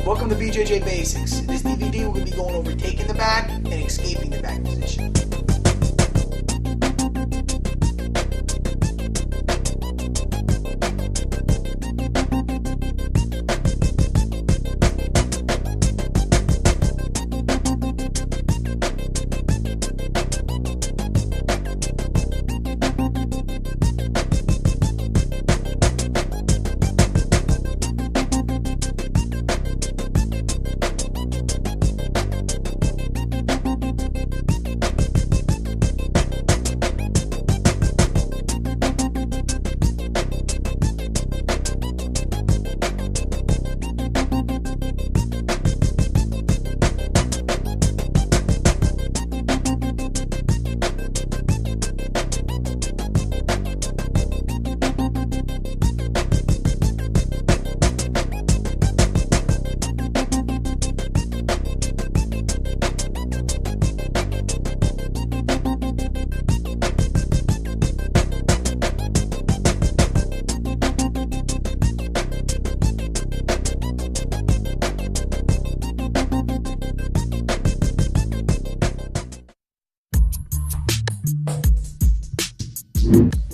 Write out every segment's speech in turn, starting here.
Welcome to BJJ Basics. In this DVD, we're going to be going over taking the back and escaping the back position.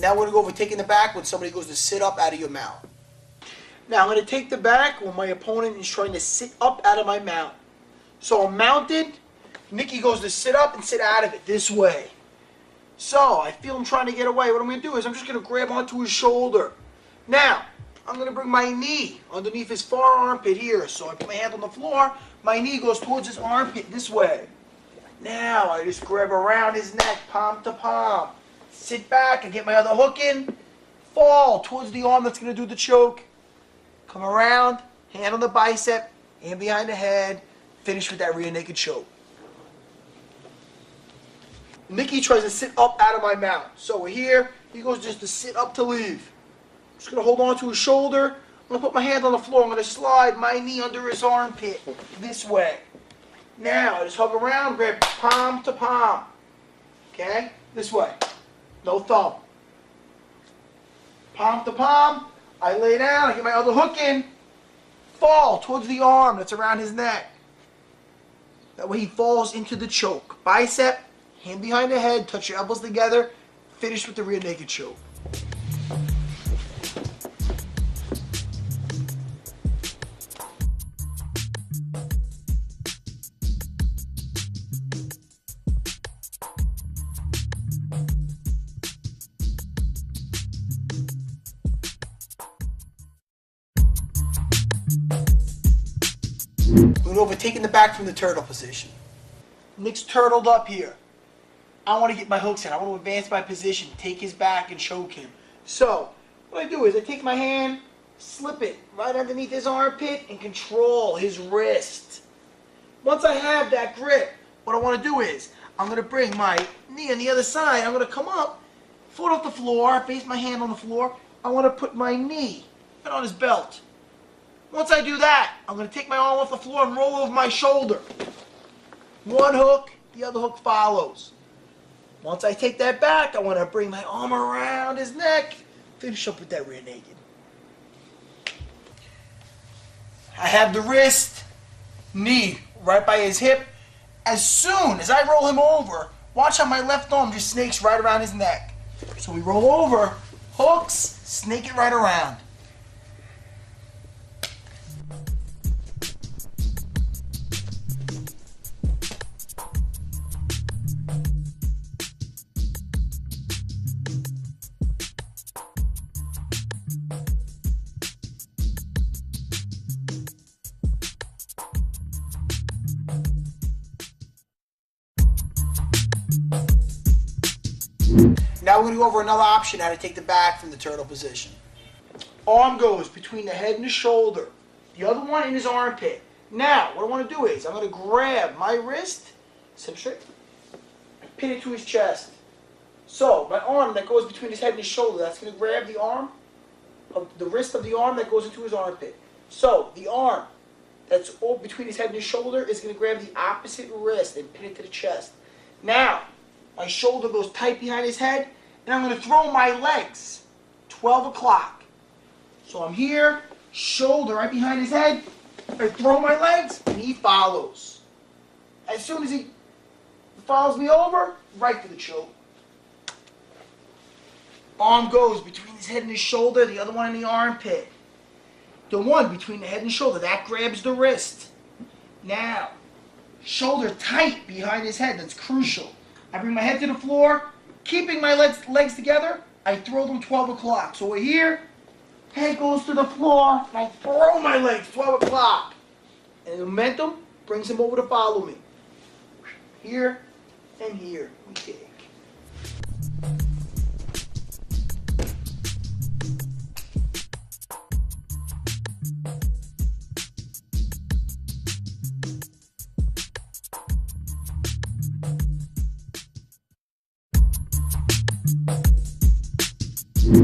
Now we're going to go over taking the back when somebody goes to sit up out of your mount. Now I'm going to take the back when my opponent is trying to sit up out of my mount. So I'm mounted. Nikki goes to sit up and sit out of it this way. So I feel him trying to get away. What I'm going to do is I'm just going to grab onto his shoulder. Now I'm going to bring my knee underneath his far armpit here. So I put my hand on the floor. My knee goes towards his armpit this way. Now I just grab around his neck, palm to palm. Sit back and get my other hook in. Fall towards the arm that's going to do the choke. Come around, hand on the bicep, hand behind the head. Finish with that rear naked choke. Nikki tries to sit up out of my mount. So we're here. He goes just to sit up to leave. I'm just going to hold on to his shoulder. I'm going to put my hand on the floor. I'm going to slide my knee under his armpit this way. Now I just hug around, grab palm to palm. Okay? This way. No thumb. Palm to palm. I lay down. I get my other hook in. Fall towards the arm that's around his neck. That way he falls into the choke. Bicep, hand behind the head. Touch your elbows together. Finish with the rear naked choke. We're over taking the back from the turtle position. Nick's turtled up here. I want to get my hooks in. I want to advance my position, take his back and choke him. So, what I do is I take my hand, slip it right underneath his armpit and control his wrist. Once I have that grip, what I want to do is I'm going to bring my knee on the other side. I'm going to come up, foot off the floor, base my hand on the floor. I want to put my knee right on his belt. Once I do that, I'm going to take my arm off the floor and roll over my shoulder. One hook, the other hook follows. Once I take that back, I want to bring my arm around his neck, finish up with that rear naked. I have the wrist, knee right by his hip. As soon as I roll him over, watch how my left arm just snakes right around his neck. So we roll over, hooks, snake it right around. Now we're going to go over another option, how to take the back from the turtle position. Arm goes between the head and the shoulder. The other one in his armpit. Now, what I want to do is, I'm going to grab my wrist, sit straight, and pin it to his chest. So, my arm that goes between his head and his shoulder, that's going to grab the arm, of the wrist of the arm that goes into his armpit. So, the arm that's all between his head and his shoulder is going to grab the opposite wrist and pin it to the chest. Now, my shoulder goes tight behind his head, and I'm going to throw my legs 12 o'clock. So I'm here, shoulder right behind his head, I throw my legs, and he follows. As soon as he follows me over, right for the choke. Arm goes between his head and his shoulder, the other one in the armpit. The one between the head and shoulder, that grabs the wrist. Now, shoulder tight behind his head, that's crucial. I bring my head to the floor, keeping my legs together, I throw them 12 o'clock. So we're here, head goes to the floor, and I throw my legs 12 o'clock. And the momentum brings him over to follow me. Here and here, we take.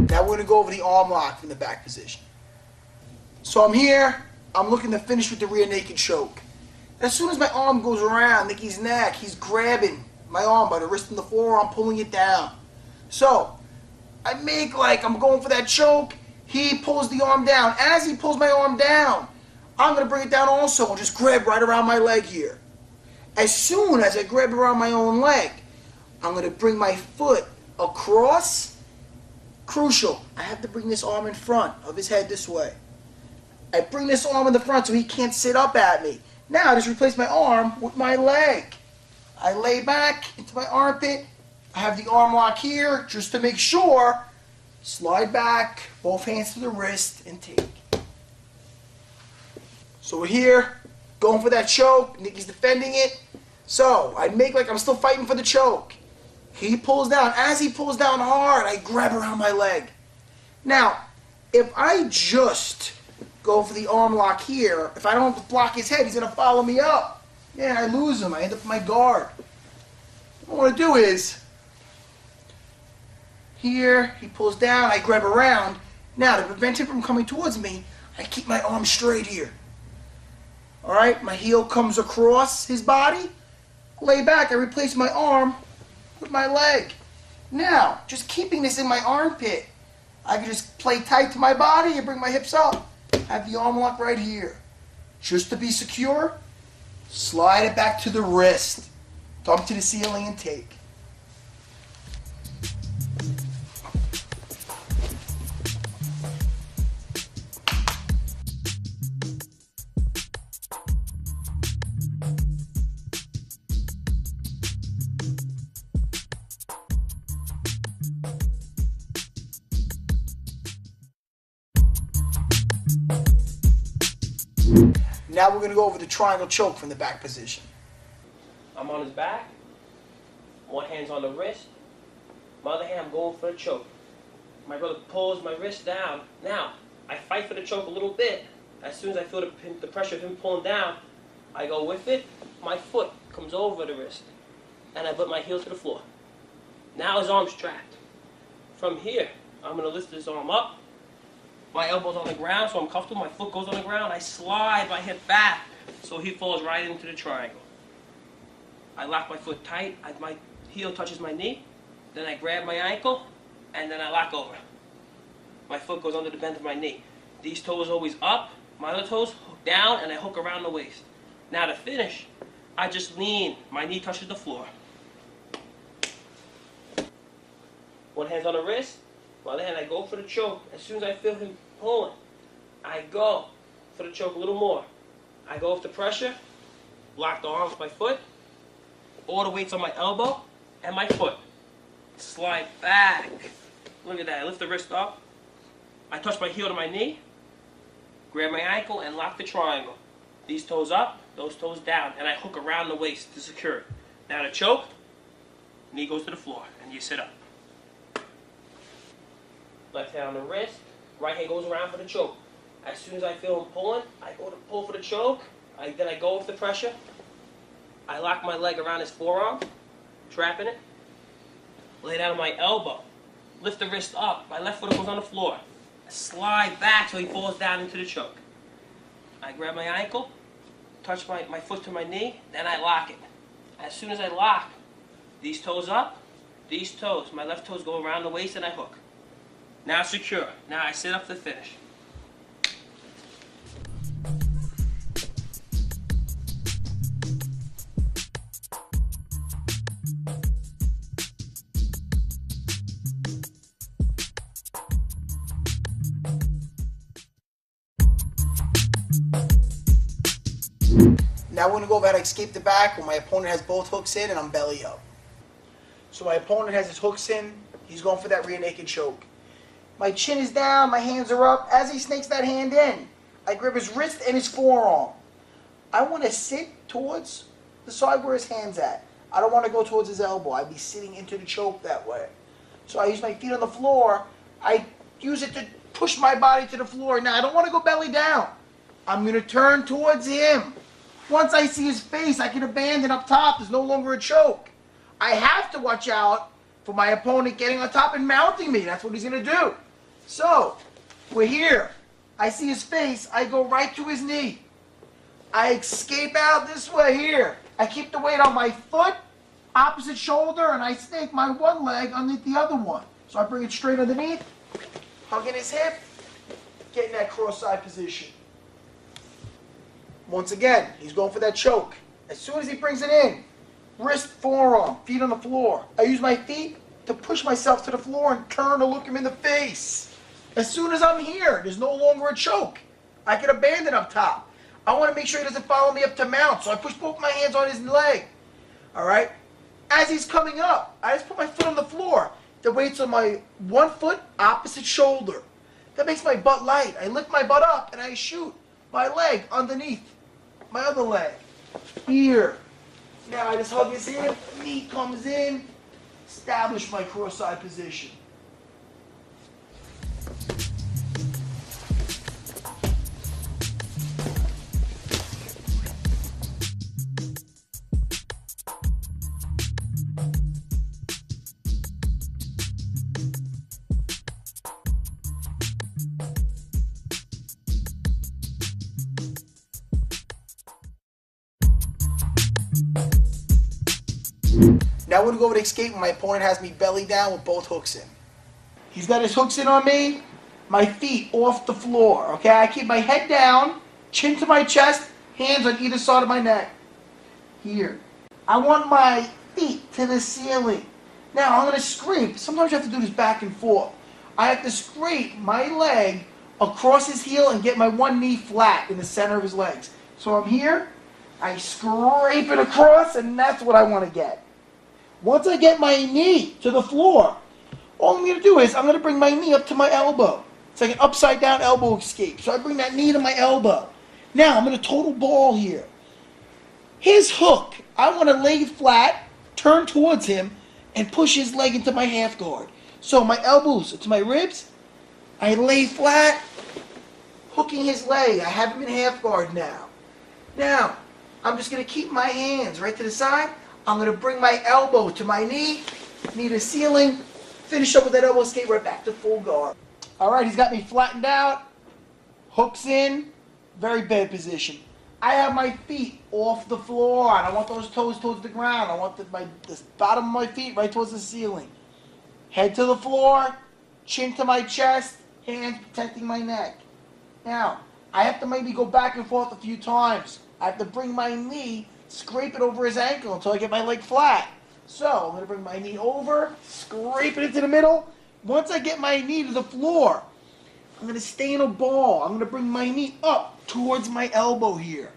Now we're going to go over the arm lock from the back position. So I'm here, I'm looking to finish with the rear naked choke. As soon as my arm goes around Nicky's neck, he's grabbing my arm by the wrist and the forearm, pulling it down. So I make like I'm going for that choke, he pulls the arm down. As he pulls my arm down, I'm going to bring it down also and just grab right around my leg here. As soon as I grab around my own leg, I'm going to bring my foot across. Crucial, I have to bring this arm in front of his head this way. I bring this arm in the front so he can't sit up at me. Now I just replace my arm with my leg. I lay back into my armpit. I have the arm lock here just to make sure. Slide back, both hands to the wrist, and take. So we're here, going for that choke. Nicky's defending it. So I make like I'm still fighting for the choke. He pulls down. As he pulls down hard, I grab around my leg. Now, if I just go for the arm lock here, if I don't block his head, he's going to follow me up. Yeah, I lose him. I end up with my guard. What I want to do is, here, he pulls down, I grab around. Now, to prevent him from coming towards me, I keep my arm straight here. Alright, my heel comes across his body. Lay back, I replace my arm with my leg. Now, just keeping this in my armpit, I can just play tight to my body and bring my hips up. Have the arm lock right here. Just to be secure, slide it back to the wrist. Thumb to the ceiling and take. Now we're going to go over the triangle choke from the back position. I'm on his back. One hand's on the wrist. My other hand, I'm going for the choke. My brother pulls my wrist down. Now, I fight for the choke a little bit. As soon as I feel the pressure of him pulling down, I go with it. My foot comes over the wrist. And I put my heel to the floor. Now his arm's trapped. From here, I'm going to lift his arm up. My elbow's on the ground, so I'm comfortable. My foot goes on the ground. I slide my hip back, so he falls right into the triangle. I lock my foot tight. My heel touches my knee. Then I grab my ankle, and then I lock over. My foot goes under the bend of my knee. These toes always up. My other toes hook down, and I hook around the waist. Now to finish, I just lean. My knee touches the floor. One hand's on the wrist. My other hand, I go for the choke. As soon as I feel him pulling, I go for the choke a little more. I go with the pressure, lock the arm with my foot, all the weight's on my elbow and my foot. Slide back. Look at that. I lift the wrist up. I touch my heel to my knee, grab my ankle, and lock the triangle. These toes up, those toes down, and I hook around the waist to secure it. Now to choke, knee goes to the floor, and you sit up. Left hand on the wrist, right hand goes around for the choke. As soon as I feel him pulling, I go to pull for the choke. Then I go with the pressure. I lock my leg around his forearm, trapping it. Lay down on my elbow. Lift the wrist up. My left foot goes on the floor. I slide back so he falls down into the choke. I grab my ankle, touch my foot to my knee, then I lock it. As soon as I lock, these toes up, these toes, my left toes go around the waist and I hook. Now secure. Now I sit up to finish. Now we're going to go over how to escape the back when my opponent has both hooks in and I'm belly up. So my opponent has his hooks in. He's going for that rear naked choke. My chin is down, my hands are up. As he snakes that hand in, I grab his wrist and his forearm. I want to sit towards the side where his hand's at. I don't want to go towards his elbow. I'd be sitting into the choke that way. So I use my feet on the floor. I use it to push my body to the floor. Now, I don't want to go belly down. I'm going to turn towards him. Once I see his face, I can abandon up top. There's no longer a choke. I have to watch out for my opponent getting on top and mounting me. That's what he's going to do. So, we're here. I see his face. I go right to his knee. I escape out this way here. I keep the weight on my foot, opposite shoulder, and I snake my one leg underneath the other one. So I bring it straight underneath, hugging his hip, getting that cross-side position. Once again, he's going for that choke. As soon as he brings it in, wrist, forearm, feet on the floor. I use my feet to push myself to the floor and turn to look him in the face. As soon as I'm here, there's no longer a choke. I can abandon up top. I want to make sure he doesn't follow me up to mount, so I push both my hands on his leg. All right? As he's coming up, I just put my foot on the floor. The weight's on my one foot, opposite shoulder. That makes my butt light. I lift my butt up and I shoot my leg underneath my other leg. Here. Now I just hug his hip, knee comes in, establish my cross-side position. Now we're going to go over to escape when my opponent has me belly down with both hooks in. He's got his hooks in on me, my feet off the floor, okay? I keep my head down, chin to my chest, hands on either side of my neck. Here. I want my feet to the ceiling. Now I'm going to scrape. Sometimes you have to do this back and forth. I have to scrape my leg across his heel and get my one knee flat in the center of his legs. So I'm here, I scrape it across, and that's what I want to get. Once I get my knee to the floor, all I'm going to do is I'm going to bring my knee up to my elbow. It's like an upside down elbow escape. So I bring that knee to my elbow. Now I'm going to total ball here. His hook, I want to lay flat, turn towards him, and push his leg into my half guard. So my elbows to my ribs, I lay flat, hooking his leg. I have him in half guard now. Now, I'm just going to keep my hands right to the side. I'm going to bring my elbow to my knee to ceiling, finish up with that elbow escape right back to full guard. All right, he's got me flattened out, hooks in, very bad position. I have my feet off the floor. I don't want those toes towards the ground. I want the bottom of my feet right towards the ceiling. Head to the floor, chin to my chest, hands protecting my neck. Now, I have to maybe go back and forth a few times. I have to bring my knee, scrape it over his ankle until I get my leg flat. So, I'm going to bring my knee over, scrape it into the middle. Once I get my knee to the floor, I'm going to stay in a ball. I'm going to bring my knee up towards my elbow here.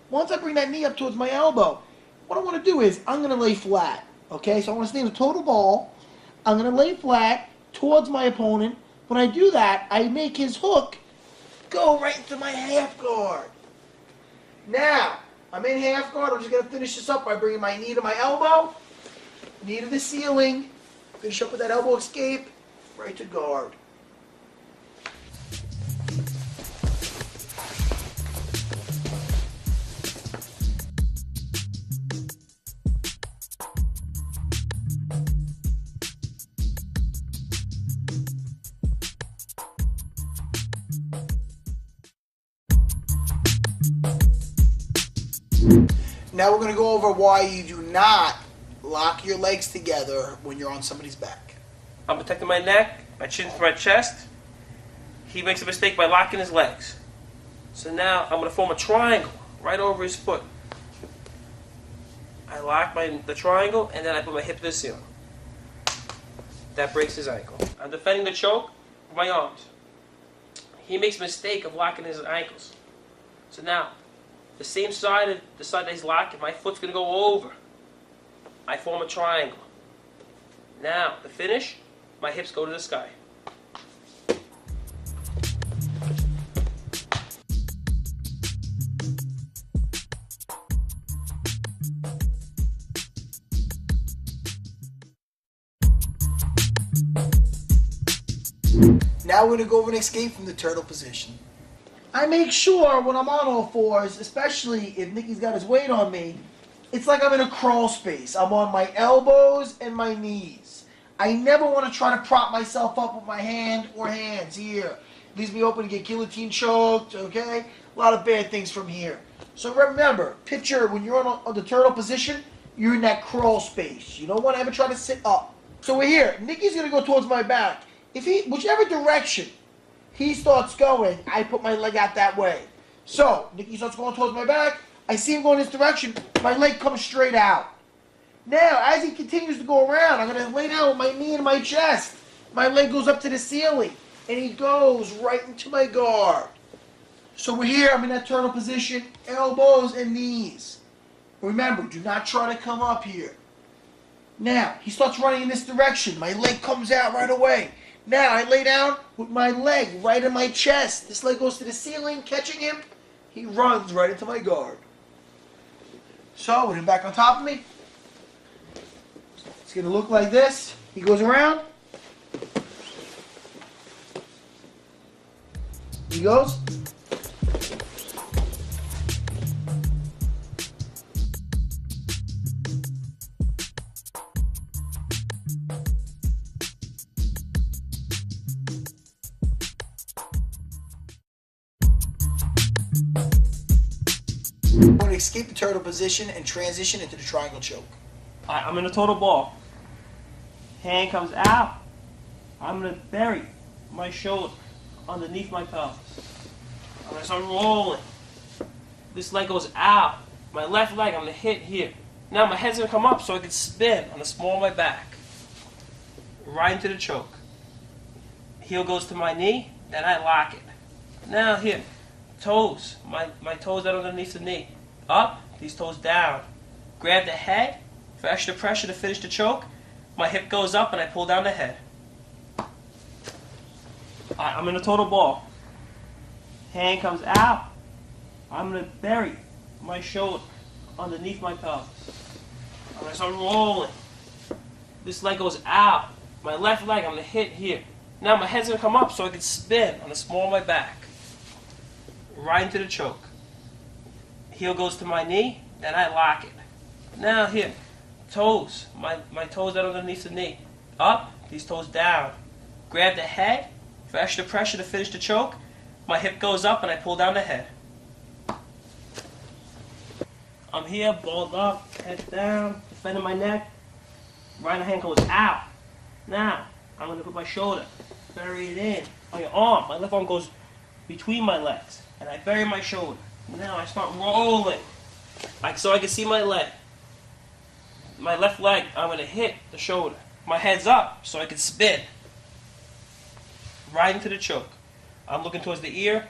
Once I bring that knee up towards my elbow, what I want to do is I'm going to lay flat. Okay, so I want to stay in a total ball. I'm going to lay flat towards my opponent. When I do that, I make his hook go right into my half guard. Now, I'm in half guard. I'm just going to finish this up by bringing my knee to my elbow, knee to the ceiling, finish up with that elbow escape, right to guard. Now we're going to go over why you do not lock your legs together when you're on somebody's back. I'm protecting my neck, my chin to my chest. He makes a mistake by locking his legs. So now I'm going to form a triangle right over his foot. I lock the triangle and then I put my hip to the ceiling. That breaks his ankle. I'm defending the choke with my arms. He makes a mistake of locking his ankles. So now the same side, the side that he's locking, my foot's going to go over. I form a triangle. Now, the finish, my hips go to the sky. Now we're going to go over an escape from the turtle position. I make sure when I'm on all fours, especially if Nicky's got his weight on me, it's like I'm in a crawl space. I'm on my elbows and my knees. I never want to try to prop myself up with my hand or hands here. Leaves me open to get guillotine choked, okay? A lot of bad things from here. So remember, picture when you're on the turtle position, you're in that crawl space. You don't want to ever try to sit up. So we're here. Nicky's going to go towards my back. Whichever direction he starts going, I put my leg out that way. So, Nicky starts going towards my back. I see him going this direction. My leg comes straight out. Now, as he continues to go around, I'm going to lay down with my knee in my chest. My leg goes up to the ceiling, and he goes right into my guard. So we're here. I'm in that turtle position, elbows and knees. Remember, do not try to come up here. Now, he starts running in this direction. My leg comes out right away. Now, I lay down with my leg right in my chest. This leg goes to the ceiling, catching him. He runs right into my guard. So, with him back on top of me, it's going to look like this. He goes around. He goes. I'm going to escape the turtle position and transition into the triangle choke. Alright, I'm in a total ball. Hand comes out. I'm going to bury my shoulder underneath my pelvis. I'm going to start rolling. This leg goes out. My left leg, I'm going to hit here. Now my head's going to come up so I can spin on the small of my back. Right into the choke. Heel goes to my knee, then I lock it. Now here. Toes, my toes that are underneath the knee. Up, these toes down. Grab the head for extra pressure to finish the choke. My hip goes up and I pull down the head. I'm in a total ball. Hand comes out. I'm going to bury my shoulder underneath my pelvis. I'm going to start rolling. This leg goes out. My left leg, I'm going to hit here. Now my head's going to come up so I can spin on the small of my back. Right into the choke. Heel goes to my knee, then I lock it. Now here, toes, my toes that are underneath the knee. Up, these toes down. Grab the head for extra pressure to finish the choke. My hip goes up and I pull down the head. I'm here, balled up, head down, defending my neck. Right hand goes out. Now, I'm going to put my shoulder, bury it in on your arm. My left arm goes between my legs. And I bury my shoulder. Now I start rolling. So I can see my leg. My left leg, I'm going to hit the shoulder. My head's up so I can spin. Right into the choke. I'm looking towards the ear.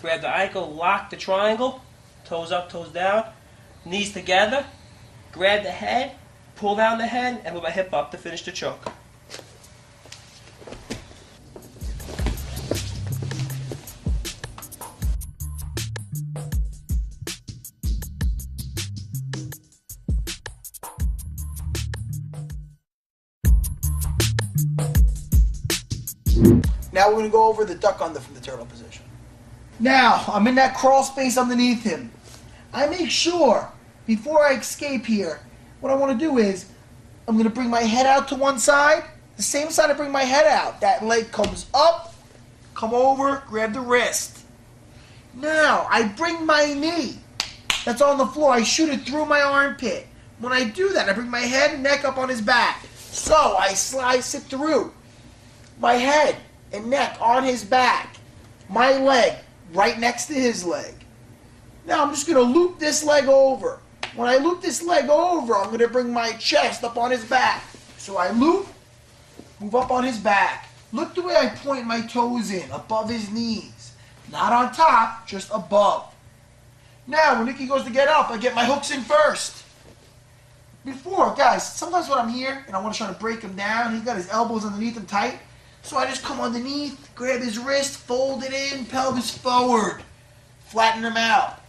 Grab the ankle, lock the triangle. Toes up, toes down. Knees together. Grab the head, pull down the head, and move my hip up to finish the choke. Now we're going to go over the duck under from the turtle position. Now, I'm in that crawl space underneath him. I make sure, before I escape here, what I want to do is, I'm going to bring my head out to one side. The same side I bring my head out. That leg comes up, come over, grab the wrist. Now, I bring my knee that's on the floor. I shoot it through my armpit. When I do that, I bring my head and neck up on his back. So, I slice it through. My head and neck on his back. My leg right next to his leg. Now I'm just going to loop this leg over. When I loop this leg over, I'm going to bring my chest up on his back. So I loop, move up on his back. Look the way I point my toes in, above his knees. Not on top, just above. Now, when Nicky goes to get up, I get my hooks in first. Before, guys, sometimes when I'm here and I want to try to break him down, he's got his elbows underneath him tight. So I just come underneath, grab his wrist, fold it in, pelvis forward, flatten him out.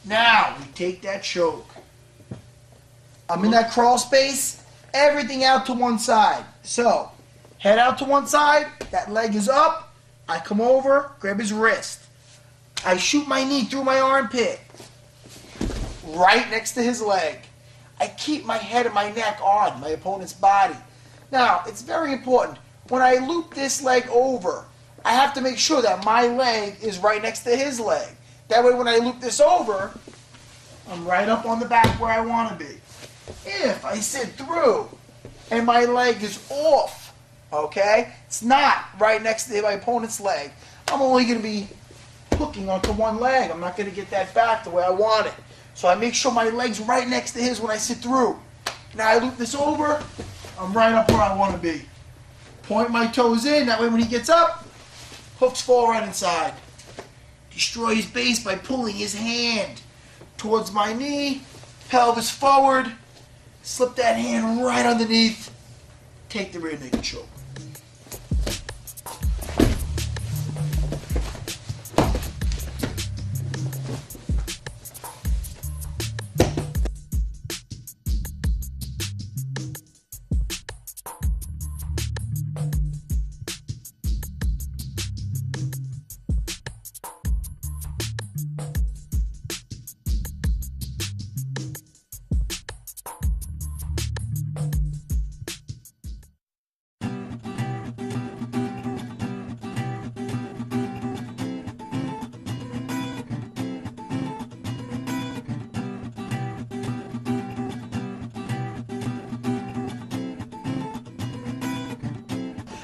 Now, we take that choke. I'm in that crawl space, everything out to one side. So, head out to one side, that leg is up, I come over, grab his wrist. I shoot my knee through my armpit, right next to his leg. I keep my head and my neck on my opponent's body. Now, it's very important. When I loop this leg over, I have to make sure that my leg is right next to his leg. That way when I loop this over, I'm right up on the back where I want to be. If I sit through and my leg is off, okay, it's not right next to my opponent's leg, I'm only going to be hooking onto one leg. I'm not going to get that back the way I want it. So I make sure my leg's right next to his when I sit through. Now I loop this over, I'm right up where I want to be. Point my toes in, that way when he gets up, hooks fall right inside. Destroy his base by pulling his hand towards my knee, pelvis forward, slip that hand right underneath, take the rear naked choke.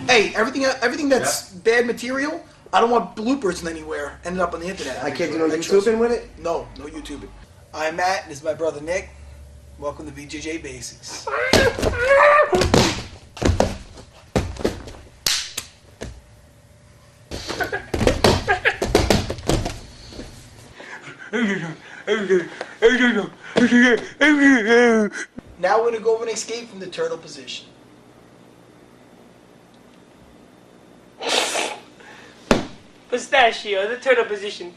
Hey, everything that's bad material, I don't want bloopers anywhere ending up on the internet. I can't do no YouTubing with it? No YouTubing. I'm Matt, and this is my brother Nick. Welcome to BJJ Basics. Now we're going to go over and escape from the turtle position. Pistachio, the turtle position.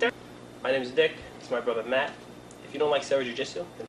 My name is Dick. It's my brother Matt. If you don't like Jiuzitsu, then